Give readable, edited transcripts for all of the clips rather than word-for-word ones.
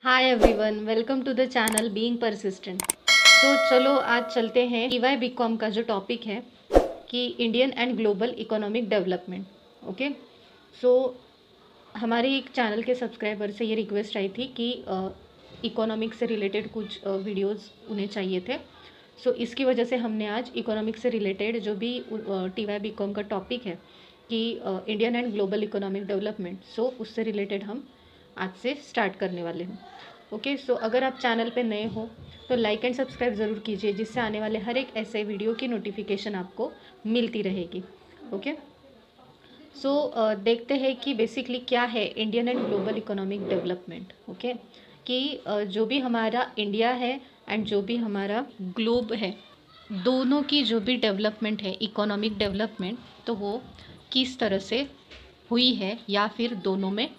Hi everyone, welcome to the channel being persistent. तो चलो आज चलते हैं टीवाई बीकॉम का जो टॉपिक है कि Indian and global economic development. Okay, so हमारे एक चैनल के सब्सक्राइबर से ये रिक्वेस्ट आई थी कि इकोनॉमिक से रिलेटेड कुछ वीडियोस उन्हें चाहिए थे। सो इसकी वजह से हमने आज इकोनॉमिक से रिलेटेड जो भी टीवाई बीकॉम का टॉपिक है कि Indian and global economic development, so उससे रिलेटेड हम आज से स्टार्ट करने वाले हैं। ओके, सो अगर आप चैनल पे नए हो तो लाइक एंड सब्सक्राइब ज़रूर कीजिए, जिससे आने वाले हर एक ऐसे वीडियो की नोटिफिकेशन आपको मिलती रहेगी। ओके, सो देखते हैं कि बेसिकली क्या है Indian and global economic development. Okay, कि जो भी हमारा इंडिया है एंड जो भी हमारा ग्लोब है, दोनों की जो भी डेवलपमेंट है, इकोनॉमिक डेवलपमेंट, तो वो किस तरह से हुई है या फिर दोनों में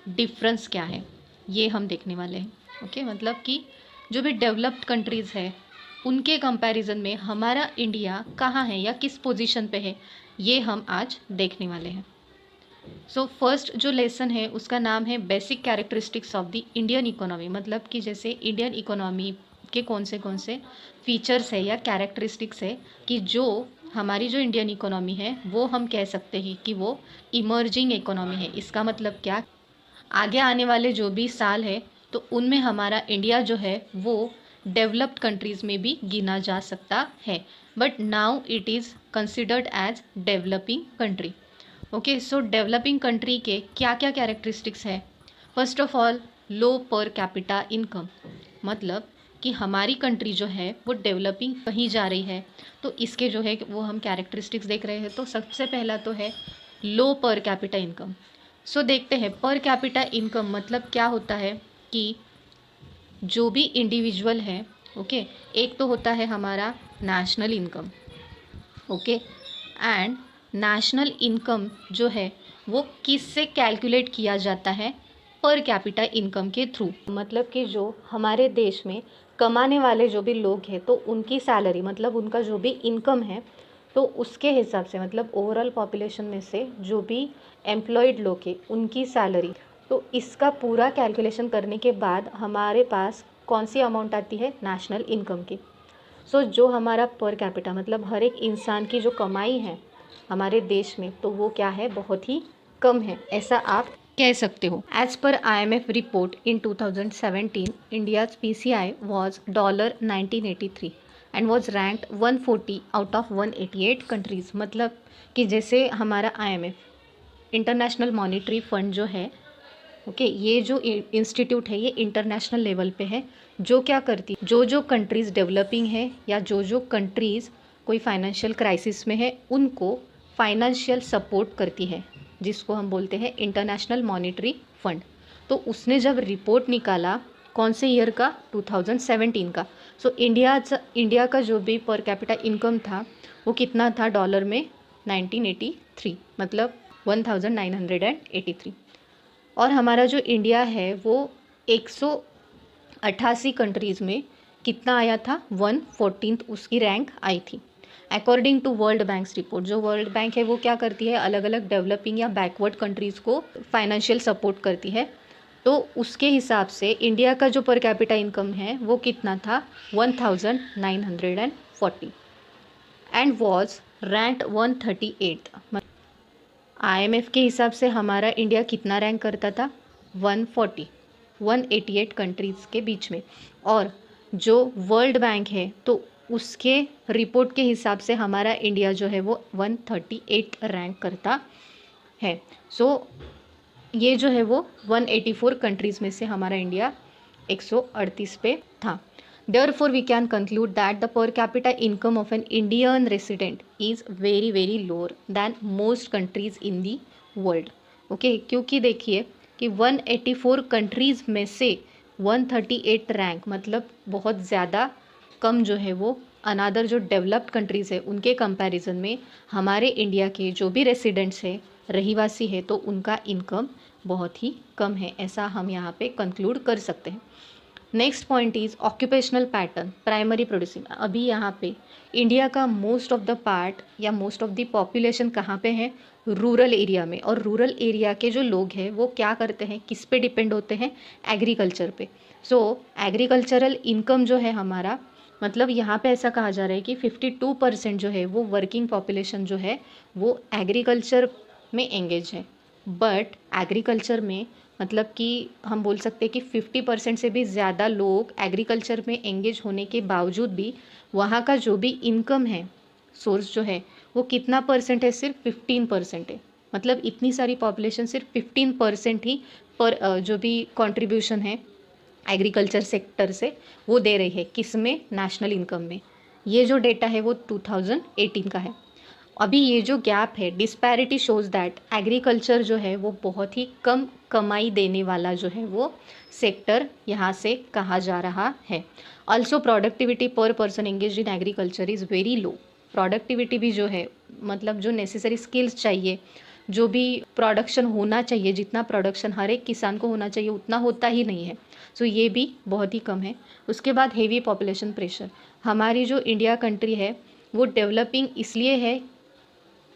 डिफरेंस क्या है, ये हम देखने वाले हैं। ओके, मतलब कि जो भी डेवलप्ड कंट्रीज़ है उनके कंपैरिजन में हमारा इंडिया कहाँ है या किस पोजीशन पे है, ये हम आज देखने वाले हैं। सो फर्स्ट जो लेसन है उसका नाम है basic characteristics of the Indian economy. मतलब कि जैसे इंडियन इकोनॉमी के कौन से फीचर्स है या कैरेक्टरिस्टिक्स है कि जो हमारी जो इंडियन इकोनॉमी है वो हम कह सकते हैं कि वो इमर्जिंग इकोनॉमी है। इसका मतलब क्या, आगे आने वाले जो भी साल है तो उनमें हमारा इंडिया जो है वो डेवलप्ड कंट्रीज़ में भी गिना जा सकता है, but now it is considered as developing country. Okay, so developing country के क्या क्या कैरेक्टरिस्टिक्स है। First of all, low per capita income. मतलब कि हमारी कंट्री जो है वो डेवलपिंग कहीं जा रही है तो इसके जो है वो हम कैरेक्टरिस्टिक्स देख रहे हैं। तो सबसे पहला तो है लो पर कैपिटा इनकम। सो देखते हैं पर कैपिटा इनकम मतलब क्या होता है कि जो भी इंडिविजुअल है, ओके, एक तो होता है हमारा national income. Okay, and national income जो है वो किससे कैलकुलेट किया जाता है, पर कैपिटा इनकम के थ्रू। मतलब कि जो हमारे देश में कमाने वाले जो भी लोग हैं तो उनकी सैलरी, मतलब उनका जो भी इनकम है तो उसके हिसाब से, मतलब ओवरऑल पॉपुलेशन में से जो भी एम्प्लॉयड लोग हैं उनकी सैलरी, तो इसका पूरा कैलकुलेशन करने के बाद हमारे पास कौन सी अमाउंट आती है, नेशनल इनकम की। सो जो हमारा पर कैपिटा मतलब हर एक इंसान की जो कमाई है हमारे देश में, तो वो क्या है, बहुत ही कम है, ऐसा आप कह सकते हो। As per IMF report in 2017 India's PCI was $1983 and was ranked 140 out of 188 countries. मतलब कि जैसे हमारा IMF इंटरनेशनल मॉनिटरी फंड जो है, ओके, ये जो इंस्टीट्यूट है ये इंटरनेशनल लेवल पे है, जो क्या करती है, जो कंट्रीज़ डेवलपिंग है या जो कंट्रीज़ कोई फाइनेंशियल क्राइसिस में है उनको फाइनेंशियल सपोर्ट करती है, जिसको हम बोलते हैं इंटरनेशनल मॉनिटरी फंड। तो उसने जब रिपोर्ट निकाला कौन से ईयर का, 2017 का। सो इंडिया का जो भी पर कैपिटा इनकम था वो कितना था डॉलर में, 1983, मतलब 1983। और हमारा जो इंडिया है वो 188 कंट्रीज़ में कितना आया था, 114th उसकी रैंक आई थी according to world bank's report. जो वर्ल्ड बैंक है वो क्या करती है, अलग अलग डेवलपिंग या बैकवर्ड कंट्रीज़ को फाइनेंशियल सपोर्ट करती है। तो उसके हिसाब से इंडिया का जो पर कैपिटा इनकम है वो कितना था, 1940 एंड वॉज रैंक्ड 138। IMF के हिसाब से हमारा इंडिया कितना रैंक करता था, 140, 188 कंट्रीज़ के बीच में। और जो वर्ल्ड बैंक है तो उसके रिपोर्ट के हिसाब से हमारा इंडिया जो है वो 138 रैंक करता है। सो ये जो है वो 184 कंट्रीज़ में से हमारा इंडिया 138 पे था। Therefore, we can conclude that the per capita income of an Indian resident is very very lower than most countries in the world. Okay, क्योंकि देखिए कि 184 कंट्रीज़ में से 138 रैंक मतलब बहुत ज़्यादा कम जो है वो अनादर जो डेवलप्ड कंट्रीज़ है उनके कंपैरिजन में हमारे इंडिया के जो भी रेसिडेंट्स है, रहीवासी है, तो उनका इनकम बहुत ही कम है, ऐसा हम यहाँ पे कंक्लूड कर सकते हैं। Next point is occupational pattern primary producing. अभी यहाँ पे इंडिया का मोस्ट ऑफ द पार्ट या मोस्ट ऑफ द पॉपुलेशन कहाँ पे है, रूरल एरिया में। और रूरल एरिया के जो लोग हैं वो क्या करते हैं, किस पे डिपेंड होते हैं, एग्रीकल्चर पे। सो एग्रीकल्चरल इनकम जो है हमारा, मतलब यहाँ पे ऐसा कहा जा रहा है कि 52% जो है वो वर्किंग पॉपुलेशन जो है वो एग्रीकल्चर में एंगेज है। बट एग्रीकल्चर में मतलब कि हम बोल सकते हैं कि 50% से भी ज़्यादा लोग एग्रीकल्चर में एंगेज होने के बावजूद भी वहाँ का जो भी इनकम है, सोर्स जो है वो कितना परसेंट है, सिर्फ 15% है। मतलब इतनी सारी पॉपुलेशन सिर्फ 15% ही पर जो भी कंट्रीब्यूशन है एग्रीकल्चर सेक्टर से वो दे रही है, किस में, नेशनल इनकम में। ये जो डेटा है वो 2018 का है। अभी ये जो गैप है, डिस्पैरिटी शोज़ दैट एग्रीकल्चर जो है वो बहुत ही कम कमाई देने वाला जो है वो सेक्टर यहाँ से कहा जा रहा है। ऑल्सो प्रोडक्टिविटी पर person engage in agriculture is very low. Productivity भी जो है, मतलब जो नेसेसरी स्किल्स चाहिए, जो भी प्रोडक्शन होना चाहिए, जितना प्रोडक्शन हर एक किसान को होना चाहिए उतना होता ही नहीं है। सो ये भी बहुत ही कम है। उसके बाद हेवी पॉपुलेशन प्रेशर। हमारी जो इंडिया कंट्री है वो डेवलपिंग इसलिए है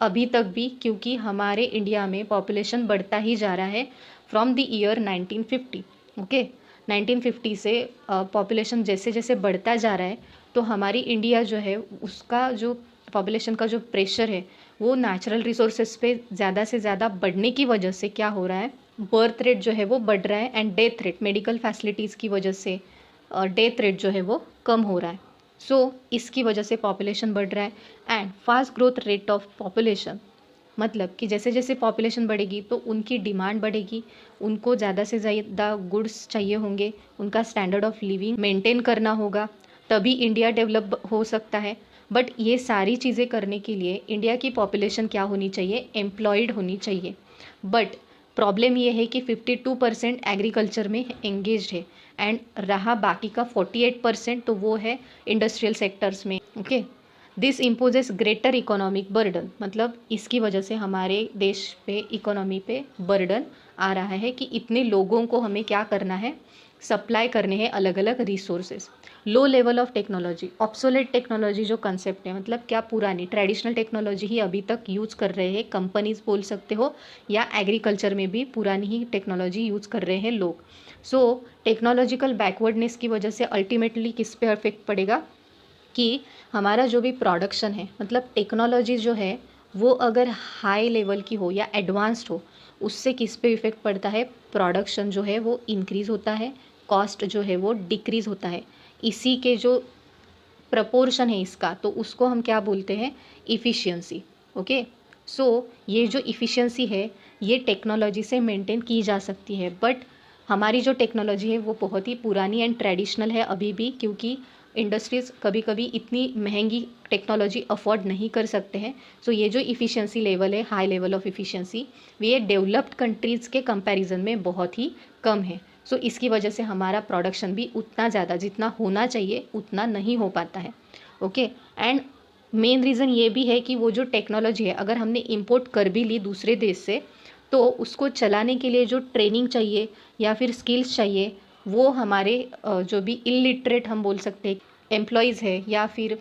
अभी तक भी क्योंकि हमारे इंडिया में पॉपुलेशन बढ़ता ही जा रहा है फ्रॉम द ईयर 1950। ओके, 1950 से पॉपुलेशन जैसे जैसे बढ़ता जा रहा है तो हमारी इंडिया जो है उसका जो पॉपुलेशन का जो प्रेशर है वो नेचुरल रिसोर्सेज पे ज़्यादा से ज़्यादा बढ़ने की वजह से क्या हो रहा है, बर्थ रेट जो है वो बढ़ रहा है and death rate, medical facilities की वजह से डेथ रेट जो है वो कम हो रहा है। सो इसकी वजह से पॉपुलेशन बढ़ रहा है and fast growth rate of population, मतलब कि जैसे जैसे पॉपुलेशन बढ़ेगी तो उनकी डिमांड बढ़ेगी, उनको ज़्यादा से ज़्यादा गुड्स चाहिए होंगे, उनका स्टैंडर्ड ऑफ लिविंग मेंटेन करना होगा, तभी इंडिया डेवलप हो सकता है। बट ये सारी चीज़ें करने के लिए इंडिया की पॉपुलेशन क्या होनी चाहिए, एम्प्लॉयड होनी चाहिए। बट प्रॉब्लम ये है कि 52% एग्रीकल्चर में एंगेज है एंड रहा बाकी का 48% तो वो है इंडस्ट्रियल सेक्टर्स में। Okay, this imposes greater economic burden, मतलब इसकी वजह से हमारे देश पे इकोनॉमी पे बर्डन आ रहा है कि इतने लोगों को हमें क्या करना है, सप्लाई करने हैं अलग अलग resources. Low level of technology, obsolete technology जो कंसेप्ट है, मतलब क्या पुरानी ट्रेडिशनल टेक्नोलॉजी ही अभी तक यूज़ कर रहे हैं कंपनीज बोल सकते हो, या एग्रीकल्चर में भी पुरानी ही टेक्नोलॉजी यूज़ कर रहे हैं लोग। सो टेक्नोलॉजिकल बैकवर्डनेस की वजह से अल्टीमेटली किस पे इफेक्ट पड़ेगा कि हमारा जो भी प्रोडक्शन है, मतलब टेक्नोलॉजी जो है वो अगर हाई लेवल की हो या एडवांस्ड हो, उससे किस पे इफ़ेक्ट पड़ता है, प्रोडक्शन जो है वो इंक्रीज़ होता है, कॉस्ट जो है वो डिक्रीज़ होता है। इसी के जो प्रपोर्शन है इसका, तो उसको हम क्या बोलते हैं, इफ़िशियंसी। ओके, सो ये जो इफ़िशियंसी है ये टेक्नोलॉजी से मेंटेन की जा सकती है। बट हमारी जो टेक्नोलॉजी है वो बहुत ही पुरानी एंड ट्रेडिशनल है अभी भी, क्योंकि इंडस्ट्रीज़ कभी कभी इतनी महंगी टेक्नोलॉजी अफोर्ड नहीं कर सकते हैं। सो ये जो इफ़िशियंसी लेवल है, हाई लेवल ऑफ इफ़िशियंसी, ये डेवलप्ड कंट्रीज़ के कंपैरिजन में बहुत ही कम है। सो इसकी वजह से हमारा प्रोडक्शन भी उतना ज़्यादा जितना होना चाहिए उतना नहीं हो पाता है। ओके, एंड मेन रीज़न ये भी है कि वो जो टेक्नोलॉजी है अगर हमने इंपोर्ट कर भी ली दूसरे देश से, तो उसको चलाने के लिए जो ट्रेनिंग चाहिए या फिर स्किल्स चाहिए वो हमारे जो भी इलिटरेट हम बोल सकते हैं एम्प्लॉयज़ है या फिर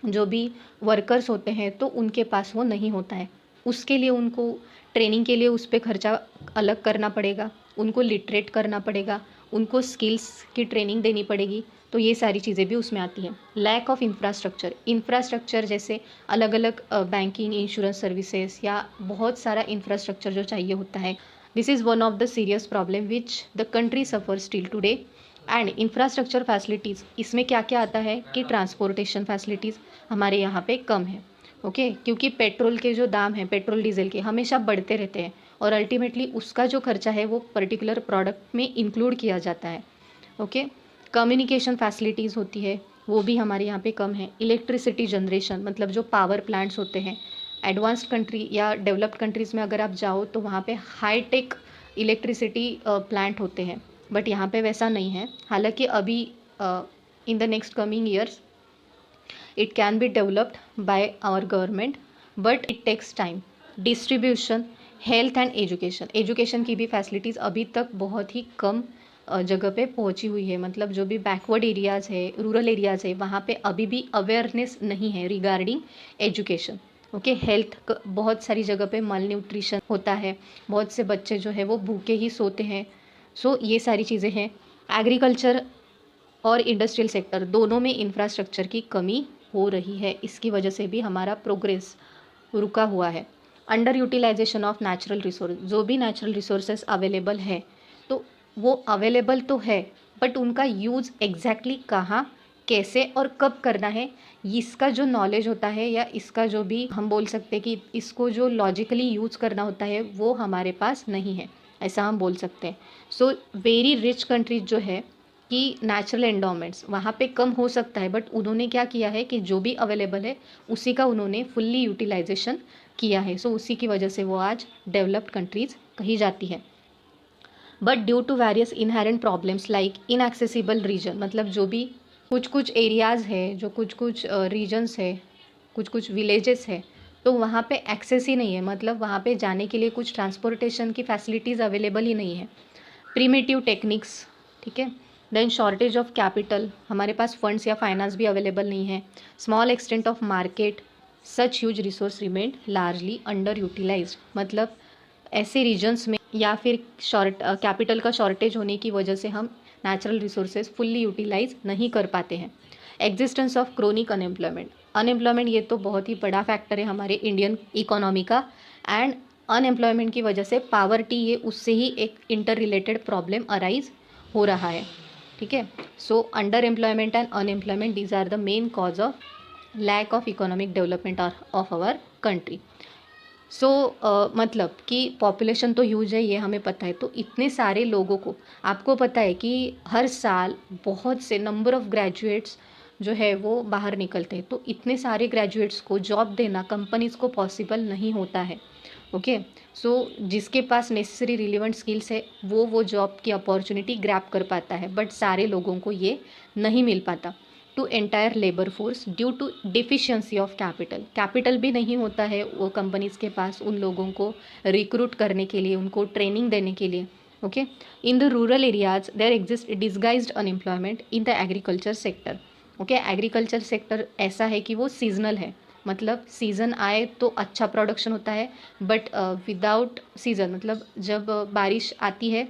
जो भी वर्कर्स होते हैं तो उनके पास वो नहीं होता है। उसके लिए उनको ट्रेनिंग के लिए उस पर खर्चा अलग करना पड़ेगा, उनको लिटरेट करना पड़ेगा, उनको स्किल्स की ट्रेनिंग देनी पड़ेगी। तो ये सारी चीज़ें भी उसमें आती हैं। लैक ऑफ इंफ्रास्ट्रक्चर जैसे अलग अलग बैंकिंग, इंश्योरेंस सर्विसेज या बहुत सारा इंफ्रास्ट्रक्चर जो चाहिए होता है। This is one of the serious problem which the country suffer still today. And infrastructure facilities, इसमें क्या क्या आता है कि ट्रांसपोर्टेशन फैसिलिटीज़ हमारे यहाँ पे कम है। ओके, क्योंकि पेट्रोल के जो दाम हैं, पेट्रोल डीजल के हमेशा बढ़ते रहते हैं और अल्टीमेटली उसका जो खर्चा है वो पर्टिकुलर प्रोडक्ट में इंक्लूड किया जाता है। ओके, कम्युनिकेशन फैसिलिटीज़ होती है वो भी हमारे यहाँ पे कम है। इलेक्ट्रिसिटी जनरेशन, मतलब जो पावर प्लांट्स होते हैं, एडवांस्ड कंट्री या डेवलप्ड कंट्रीज़ में अगर आप जाओ तो वहाँ पे हाई टेक इलेक्ट्रिसिटी प्लांट होते हैं, बट यहाँ पे वैसा नहीं है। हालांकि अभी in the next coming years it can be developed by our government, but it takes time. Distribution, health and education की भी फैसिलिटीज़ अभी तक बहुत ही कम जगह पे पहुंची हुई है। मतलब जो भी बैकवर्ड एरियाज़ है, रूरल एरियाज़ है, वहाँ पे अभी भी अवेयरनेस नहीं है रिगार्डिंग एजुकेशन। ओके, हेल्थ बहुत सारी जगह पे मल न्यूट्रिशन होता है, बहुत से बच्चे जो है वो भूखे ही सोते हैं। सो ये सारी चीज़ें हैं। एग्रीकल्चर और इंडस्ट्रियल सेक्टर दोनों में इंफ्रास्ट्रक्चर की कमी हो रही है, इसकी वजह से भी हमारा प्रोग्रेस रुका हुआ है। Under utilisation of natural resource, जो भी नेचुरल रिसोर्सेज अवेलेबल है तो वो अवेलेबल तो है, बट उनका यूज़ एग्जैक्टली कहाँ, कैसे और कब करना है, इसका जो नॉलेज होता है या इसका जो भी हम बोल सकते हैं कि इसको जो लॉजिकली यूज़ करना होता है वो हमारे पास नहीं है, ऐसा हम बोल सकते हैं। सो वेरी रिच कंट्रीज जो है कि नेचुरल एंडोमेंट्स वहाँ पे कम हो सकता है, बट उन्होंने क्या किया है कि जो भी अवेलेबल है उसी का उन्होंने फुल्ली यूटिलाइजेशन किया है। सो उसी की वजह से वो आज डेवलप्ड कंट्रीज़ कही जाती है। But due to various inherent problems like inaccessible region, मतलब जो भी कुछ कुछ एरियाज़ है, जो कुछ कुछ रीजन्स है, कुछ कुछ विलेजेस है, तो वहाँ पे एक्सेस ही नहीं है, मतलब वहाँ पे जाने के लिए कुछ ट्रांसपोर्टेशन की फैसिलिटीज़ अवेलेबल ही नहीं है। प्रीमेटिव टेक्निक्स, ठीक है। देन शॉर्टेज ऑफ कैपिटल, हमारे पास फंड्स या फाइनेंस भी अवेलेबल नहीं है। Small extent of market, such huge resource remain largely under utilised, मतलब ऐसे रीजन्स में या फिर कैपिटल का शॉर्टेज होने की वजह से हम नेचुरल रिसोर्सेज फुल्ली यूटिलाइज नहीं कर पाते हैं। Existence of chronic unemployment, unemployment ये तो बहुत ही बड़ा फैक्टर है हमारे इंडियन इकोनॉमी का। एंड अनएम्प्लॉयमेंट की वजह से पावर्टी, ये उससे ही एक इंटर रिलेटेड प्रॉब्लम अराइज हो रहा है, ठीक है। So under employment and unemployment, these are the main cause of lack of economic development of our country. So मतलब कि पॉपुलेशन तो ह्यूज है, ये हमें पता है। तो इतने सारे लोगों को, आपको पता है कि हर साल बहुत से नंबर ऑफ ग्रेजुएट्स जो है वो बाहर निकलते हैं, तो इतने सारे ग्रेजुएट्स को जॉब देना कंपनीज़ को पॉसिबल नहीं होता है। ओके, सो जिसके पास नेसेसरी रिलेवेंट स्किल्स है वो जॉब की अपॉर्चुनिटी ग्रैब कर पाता है, बट सारे लोगों को ये नहीं मिल पाता। To entire labour force due to deficiency of capital, capital भी नहीं होता है वो कंपनीज़ के पास उन लोगों को रिक्रूट करने के लिए, उनको ट्रेनिंग देने के लिए। Okay, in the rural areas there exist disguised unemployment in the agriculture sector. Okay, agriculture sector ऐसा है कि वो सीजनल है, मतलब सीज़न आए तो अच्छा प्रोडक्शन होता है, बट विदाउट सीज़न, मतलब जब बारिश आती है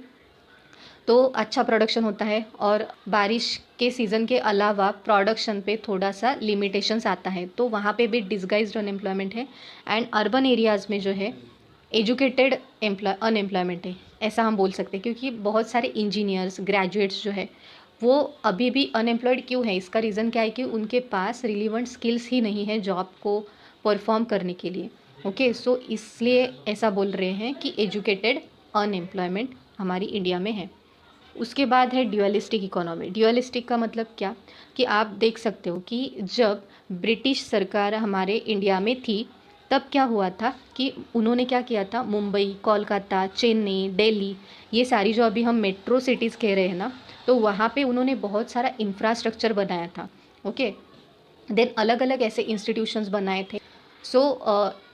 तो अच्छा प्रोडक्शन होता है, और बारिश के सीज़न के अलावा प्रोडक्शन पे थोड़ा सा लिमिटेशंस आता है, तो वहाँ पे भी डिस्गाइज्ड अनएम्प्लॉयमेंट है। एंड अर्बन एरियाज़ में जो है एजुकेटेड अनएम्प्लॉयमेंट है, ऐसा हम बोल सकते हैं, क्योंकि बहुत सारे इंजीनियर्स ग्रेजुएट्स जो है वो अभी भी अनएम्प्लॉयड क्यों है, इसका रीज़न क्या है कि उनके पास रिलीवेंट स्किल्स ही नहीं है जॉब को परफॉर्म करने के लिए। ओके, सो इसलिए ऐसा बोल रहे हैं कि एजुकेटेड अनएम्प्लॉयमेंट हमारी इंडिया में है। उसके बाद है ड्यूअलिस्टिक इकोनॉमी। ड्यूअलिस्टिक का मतलब क्या, कि आप देख सकते हो कि जब ब्रिटिश सरकार हमारे इंडिया में थी तब क्या हुआ था कि उन्होंने क्या किया था, मुंबई, कोलकाता, चेन्नई, दिल्ली, ये सारी जो अभी हम मेट्रो सिटीज़ कह रहे हैं ना, तो वहाँ पे उन्होंने बहुत सारा इंफ्रास्ट्रक्चर बनाया था। ओके, देन अलग अलग ऐसे इंस्टीट्यूशंस बनाए थे। सो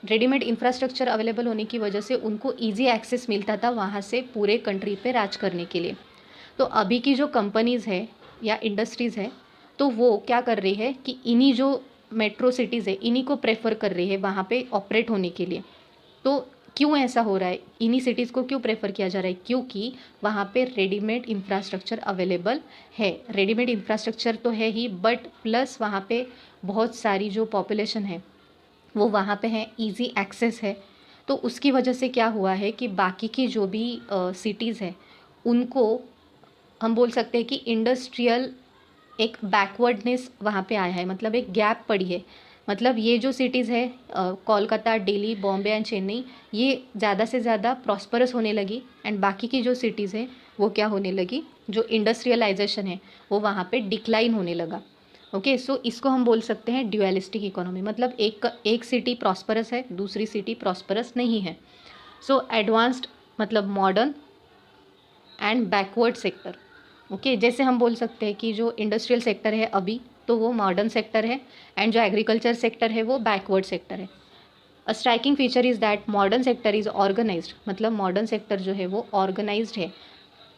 रेडीमेड इंफ्रास्ट्रक्चर अवेलेबल होने की वजह से उनको ईजी एक्सेस मिलता था वहाँ से पूरे कंट्री पे राज करने के लिए। तो अभी की जो कंपनीज़ है या इंडस्ट्रीज़ है, तो वो क्या कर रही है कि इन्हीं जो मेट्रो सिटीज़ है इन्हीं को प्रेफर कर रही है वहाँ पे ऑपरेट होने के लिए। तो क्यों ऐसा हो रहा है, इन्हीं सिटीज़ को क्यों प्रेफर किया जा रहा है, क्योंकि वहाँ पे रेडीमेड इंफ्रास्ट्रक्चर अवेलेबल है। रेडीमेड इंफ्रास्ट्रक्चर तो है ही, बट प्लस वहाँ पे बहुत सारी जो पॉपुलेशन है वो वहाँ पे है, इजी एक्सेस है। तो उसकी वजह से क्या हुआ है कि बाकी की जो भी सिटीज़ है उनको हम बोल सकते हैं कि इंडस्ट्रियल एक बैकवर्डनेस वहाँ पे आया है, मतलब एक गैप पड़ी है। मतलब ये जो सिटीज़ है कोलकाता, दिल्ली, बॉम्बे एंड चेन्नई, ये ज़्यादा से ज़्यादा प्रॉस्परस होने लगी, एंड बाकी की जो सिटीज़ है वो क्या होने लगी, जो इंडस्ट्रियलाइजेशन है वो वहाँ पे डिक्लाइन होने लगा। ओके, सो इसको हम बोल सकते हैं ड्यूअलिस्टिक इकोनॉमी, मतलब एक सिटी प्रॉस्परस है, दूसरी सिटी प्रॉस्परस नहीं है। सो एडवांस्ड मतलब modern and backward sector. Okay, जैसे हम बोल सकते हैं कि जो इंडस्ट्रियल सेक्टर है अभी तो वो मॉडर्न सेक्टर है, एंड जो एग्रीकल्चर सेक्टर है वो बैकवर्ड सेक्टर है। A striking feature is that modern sector is organised, मतलब मॉडर्न सेक्टर जो है वो ऑर्गेनाइज्ड है।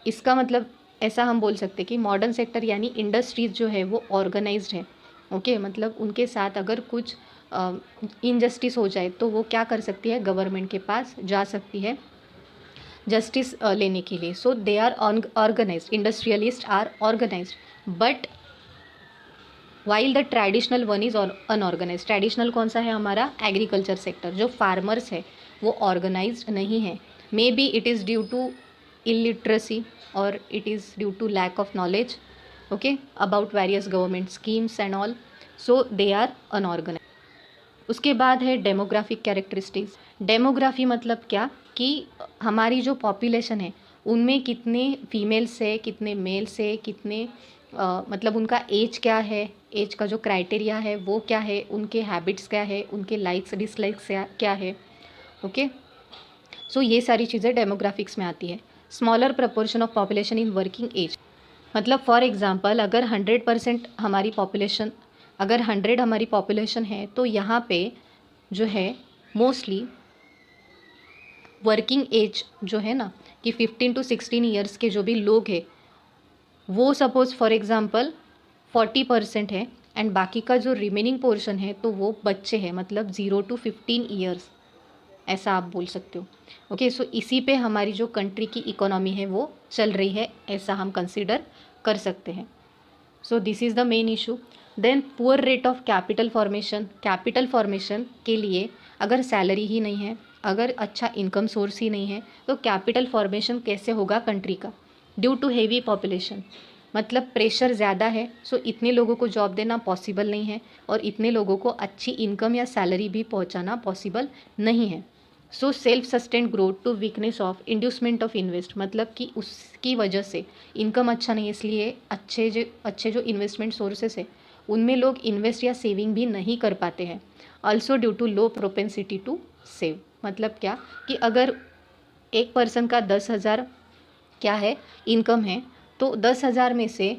इसका मतलब ऐसा हम बोल सकते हैं कि मॉडर्न सेक्टर यानी इंडस्ट्रीज जो है वो ऑर्गेनाइज्ड है। ओके, मतलब उनके साथ अगर कुछ इनजस्टिस हो जाए तो वो क्या कर सकती है, गवर्नमेंट के पास जा सकती है जस्टिस लेने के लिए। So they are organised, industrialist are organised, but while the traditional one is unorganise. Traditional कौन सा है हमारा, एग्रीकल्चर सेक्टर, जो फार्मर्स है वो ऑर्गेनाइज्ड नहीं है। Maybe it is due to illiteracy और it is due to lack of knowledge, okay, about various government schemes and all, so they are unorganise. उसके बाद है डेमोग्राफिक कैरेक्टरिस्टिक्स। डेमोग्राफी मतलब क्या, कि हमारी जो पॉपुलेशन है उनमें कितने फीमेल्स है, कितने मेल्स है, कितने मतलब उनका एज क्या है, एज का जो क्राइटेरिया है वो क्या है, उनके हैबिट्स क्या है, उनके लाइक्स डिसलाइक्स क्या है। ओके, सो ये सारी चीज़ें डेमोग्राफिक्स में आती है। Smaller proportion of population in working age, मतलब फॉर एग्जांपल अगर 100% हमारी पॉपुलेशन, अगर 100 हमारी पॉपुलेशन है तो यहाँ पे जो है मोस्टली वर्किंग एज जो है ना, कि 15 to 16 ईयर्स के जो भी लोग हैं वो सपोज़ फॉर एग्ज़ाम्पल 40% है, एंड बाकी का जो रिमेनिंग पोर्शन है तो वो बच्चे हैं, मतलब 0 to 15 ईयर्स, ऐसा आप बोल सकते हो। ओके, सो इसी पे हमारी जो कंट्री की इकोनॉमी है वो चल रही है, ऐसा हम कंसिडर कर सकते हैं। So this is the main issue. Then poor rate of capital formation. Capital formation के लिए अगर सैलरी ही नहीं है, अगर अच्छा इनकम सोर्स ही नहीं है, तो कैपिटल फॉर्मेशन कैसे होगा कंट्री का, ड्यू टू हेवी पॉपुलेशन, मतलब प्रेशर ज़्यादा है, सो इतने लोगों को जॉब देना पॉसिबल नहीं है और इतने लोगों को अच्छी इनकम या सैलरी भी पहुंचाना पॉसिबल नहीं है। So self sustained growth to weakness of inducement of invest, मतलब कि उसकी वजह से इनकम अच्छा नहीं है, इसलिए अच्छे जो इन्वेस्टमेंट सोर्सेस है उनमें लोग इन्वेस्ट या सेविंग भी नहीं कर पाते हैं। Also due to low propensity to save, मतलब क्या, कि अगर एक पर्सन का 10,000 क्या है इनकम है, तो 10,000 में से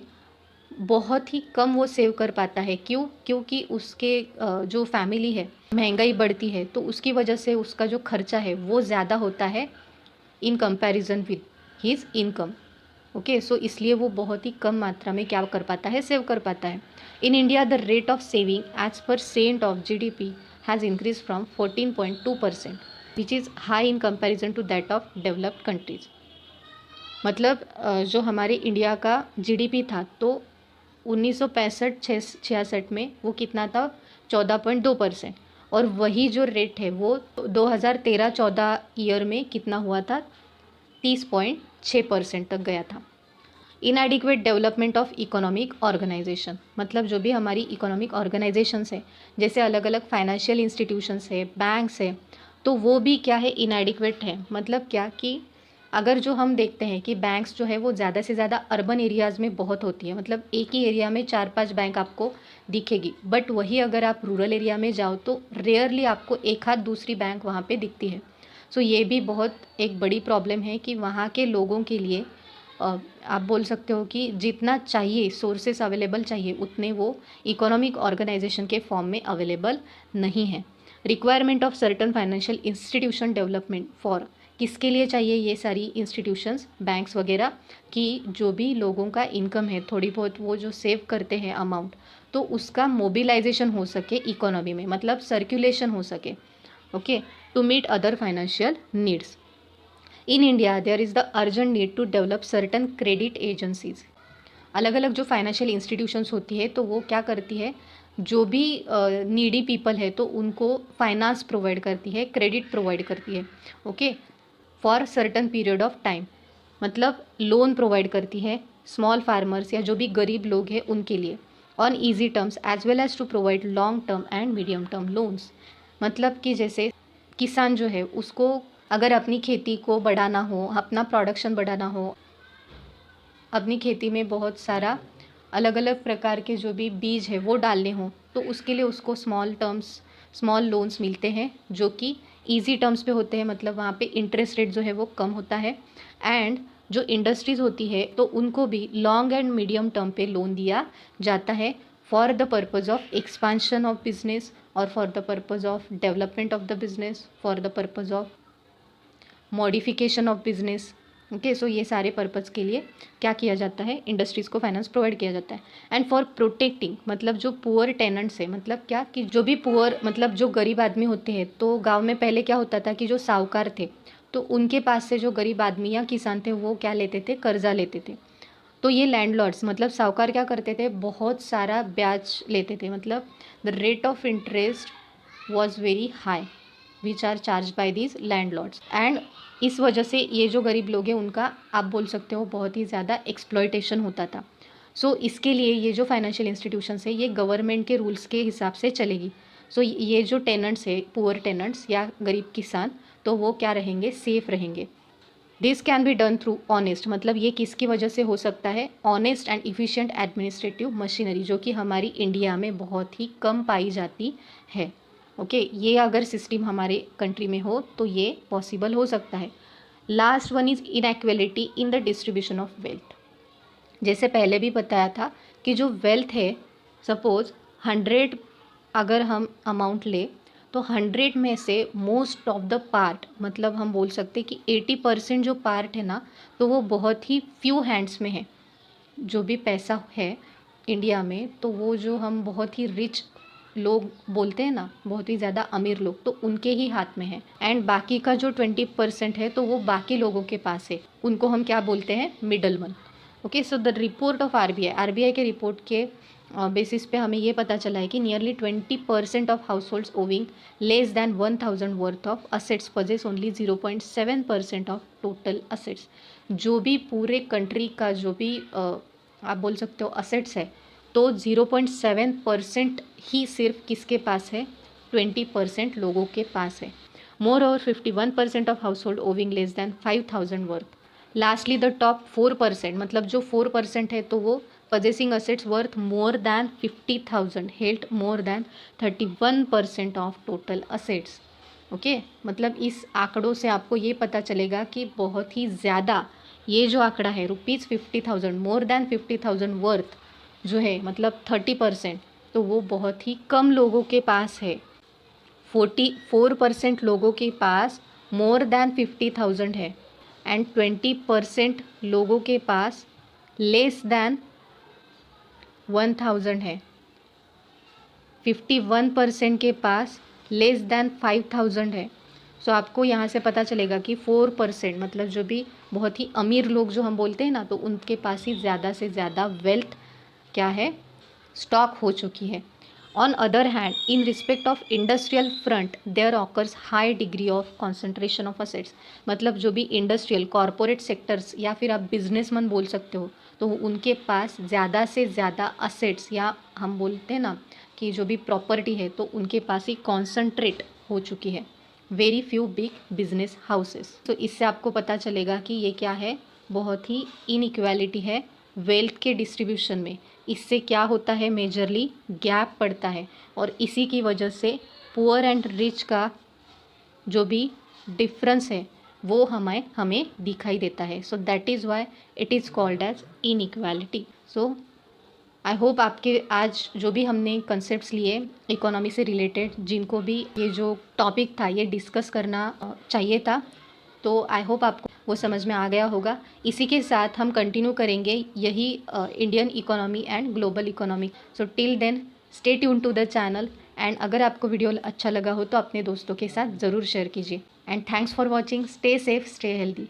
बहुत ही कम वो सेव कर पाता है। क्यों, क्योंकि उसके जो फैमिली है, महंगाई बढ़ती है तो उसकी वजह से उसका जो खर्चा है वो ज़्यादा होता है in comparison with his income. Okay, so इसलिए वो बहुत ही कम मात्रा में क्या कर पाता है, सेव कर पाता है। In India the rate of saving as per cent of GDP has increase from 14.2%, which is high in comparison to that of developed countries. मतलब जो हमारे इंडिया का जीडीपी था तो 1965-66 में वो कितना था, 14.2%, और वही जो रेट है वो 2013-14 ईयर में कितना हुआ था, 30.6% तक गया था। Inadequate development of economic organisation, मतलब जो भी हमारी इकोनॉमिक ऑर्गेनाइजेशंस है, जैसे अलग अलग फाइनेंशियल इंस्टीट्यूशंस है, बैंक्स है, तो वो भी क्या है, इनएडिक्वेट है। मतलब क्या, कि अगर जो हम देखते हैं कि बैंक्स जो है वो ज़्यादा से ज़्यादा अर्बन एरियाज़ में बहुत होती है, मतलब एक ही एरिया में 4-5 बैंक आपको दिखेगी, बट वही अगर आप रूरल एरिया में जाओ तो रेयरली आपको एक हाथ दूसरी बैंक वहाँ पे दिखती है। सो ये भी बहुत एक बड़ी प्रॉब्लम है कि वहाँ के लोगों के लिए आप बोल सकते हो कि जितना चाहिए सोर्सेस अवेलेबल चाहिए उतने वो इकोनॉमिक ऑर्गेनाइजेशन के फॉर्म में अवेलेबल नहीं है। Requirement of certain financial institution development for, किसके लिए चाहिए ये सारी इंस्टीट्यूशंस, बैंक्स वगैरह, कि जो भी लोगों का इनकम है थोड़ी बहुत वो जो सेव करते हैं अमाउंट, तो उसका मोबिलाइजेशन हो सके इकोनॉमी में, मतलब सर्कुलेशन हो सके। Okay, to meet other financial needs. In India there is the urgent need to develop certain credit agencies. अलग अलग जो फाइनेंशियल इंस्टीट्यूशंस होती है तो वो क्या करती है, जो भी नीडी पीपल है तो उनको फाइनेंस प्रोवाइड करती है, क्रेडिट प्रोवाइड करती है। Okay, for certain period of time, मतलब लोन प्रोवाइड करती है स्मॉल फार्मर्स या जो भी गरीब लोग हैं उनके लिए, on easy terms as well as to provide long term and medium term loans. मतलब कि जैसे किसान जो है उसको अगर अपनी खेती को बढ़ाना हो, अपना प्रोडक्शन बढ़ाना हो, अपनी खेती में बहुत सारा अलग अलग प्रकार के जो भी बीज है वो डालने हों, तो उसके लिए उसको स्मॉल लोन्स मिलते हैं जो कि इजी टर्म्स पे होते हैं, मतलब वहाँ पे इंटरेस्ट रेट जो है वो कम होता है। एंड जो इंडस्ट्रीज़ होती है तो उनको भी लॉन्ग एंड मीडियम टर्म पे लोन दिया जाता है for the purpose of expansion of business और for the purpose of development of the business, for the purpose of modification of business, okay, so ये सारे पर्पज़ के लिए क्या किया जाता है, इंडस्ट्रीज़ को फाइनेंस प्रोवाइड किया जाता है। एंड फॉर प्रोटेक्टिंग, मतलब जो पुअर टेनेंट्स है, मतलब क्या कि जो भी पुअर मतलब जो गरीब आदमी होते हैं, तो गांव में पहले क्या होता था कि जो साहूकार थे तो उनके पास से जो गरीब आदमी या किसान थे वो क्या लेते थे, कर्जा लेते थे। तो ये लैंडलॉर्ड्स मतलब साहूकार क्या करते थे, बहुत सारा ब्याज लेते थे, मतलब the rate of interest was very high which are charge by these landlords. And इस वजह से ये जो गरीब लोग हैं उनका आप बोल सकते हो बहुत ही ज़्यादा एक्सप्लॉयटेशन होता था। सो इसके लिए ये जो फाइनेंशियल इंस्टीट्यूशंस है ये गवर्नमेंट के रूल्स के हिसाब से चलेगी। सो ये जो टेनेंट्स है, पुअर टेनेंट्स या गरीब किसान, तो वो क्या रहेंगे, सेफ रहेंगे। This can be done through honest, मतलब ये किसकी वजह से हो सकता है, honest and efficient administrative machinery, जो कि हमारी इंडिया में बहुत ही कम पाई जाती है। ओके, ये अगर सिस्टम हमारे कंट्री में हो तो ये पॉसिबल हो सकता है। Last one is inequality in the distribution of wealth. जैसे पहले भी बताया था कि जो वेल्थ है, सपोज 100 अगर हम अमाउंट ले तो 100 में से मोस्ट ऑफ द पार्ट, मतलब हम बोल सकते कि 80% जो पार्ट है ना, तो वो बहुत ही फ्यू हैंड्स में है। जो भी पैसा है इंडिया में, तो वो जो हम बहुत ही रिच लोग बोलते हैं ना, बहुत ही ज़्यादा अमीर लोग, तो उनके ही हाथ में है। एंड बाकी का जो 20% है तो वो बाकी लोगों के पास है, उनको हम क्या बोलते हैं, middleman. Okay, so the report of RBI के रिपोर्ट के बेसिस पे हमें ये पता चला है कि nearly 20% of house holds owing less than 1000 worth of assets possess only 0.7% of total assets. जो भी पूरे कंट्री का जो भी आप बोल सकते हो असेट्स है, तो 0.7% ही सिर्फ किसके पास है, 20% लोगों के पास है। More over 51% of house hold owing less than 5000 worth. Lastly the top 4%, मतलब जो 4% है तो वो possessing assets worth more than 50,000 held more than 31% of total assets। Okay, मतलब इस आंकड़ों से आपको ये पता चलेगा कि बहुत ही ज़्यादा ये जो आंकड़ा है ₹50,000 मोर देन 50,000 वर्थ जो है, मतलब 30%, तो वो बहुत ही कम लोगों के पास है। 44% लोगों के पास मोर देन 50,000 है एंड 20% लोगों के पास लेस देन 1000 है। 51% के पास लेस देन 5000 है। सो आपको यहाँ से पता चलेगा कि 4% मतलब जो भी बहुत ही अमीर लोग जो हम बोलते हैं ना, तो उनके पास ही ज़्यादा से ज़्यादा वेल्थ क्या है, स्टॉक हो चुकी है। On other hand, in respect of industrial front there occurs high degree of concentration of assets, मतलब जो भी इंडस्ट्रियल कॉरपोरेट सेक्टर्स या फिर आप बिजनेसमैन बोल सकते हो, तो उनके पास ज़्यादा से ज़्यादा असेट्स या हम बोलते हैं ना कि जो भी प्रॉपर्टी है, तो उनके पास ही कॉन्सेंट्रेट हो चुकी है। Very few big business houses. तो इससे आपको पता चलेगा कि ये क्या है, बहुत ही इनइक्वालिटी है वेल्थ के डिस्ट्रीब्यूशन में। इससे क्या होता है, मेजरली गैप पड़ता है और इसी की वजह से पुअर एंड रिच का जो भी डिफरेंस है वो हमें दिखाई देता है। So that is why it is called as inequality. So I hope आपके आज जो भी हमने कंसेप्ट्स लिए इकोनॉमी से रिलेटेड, जिनको भी ये जो टॉपिक था ये डिस्कस करना चाहिए था, तो आई होप आपको वो समझ में आ गया होगा। इसी के साथ हम कंटिन्यू करेंगे यही Indian economy and global economy. So till then stay tune to the channel, and अगर आपको वीडियो अच्छा लगा हो तो अपने दोस्तों के साथ ज़रूर शेयर कीजिए। And thanks for watching. Stay safe, stay healthy.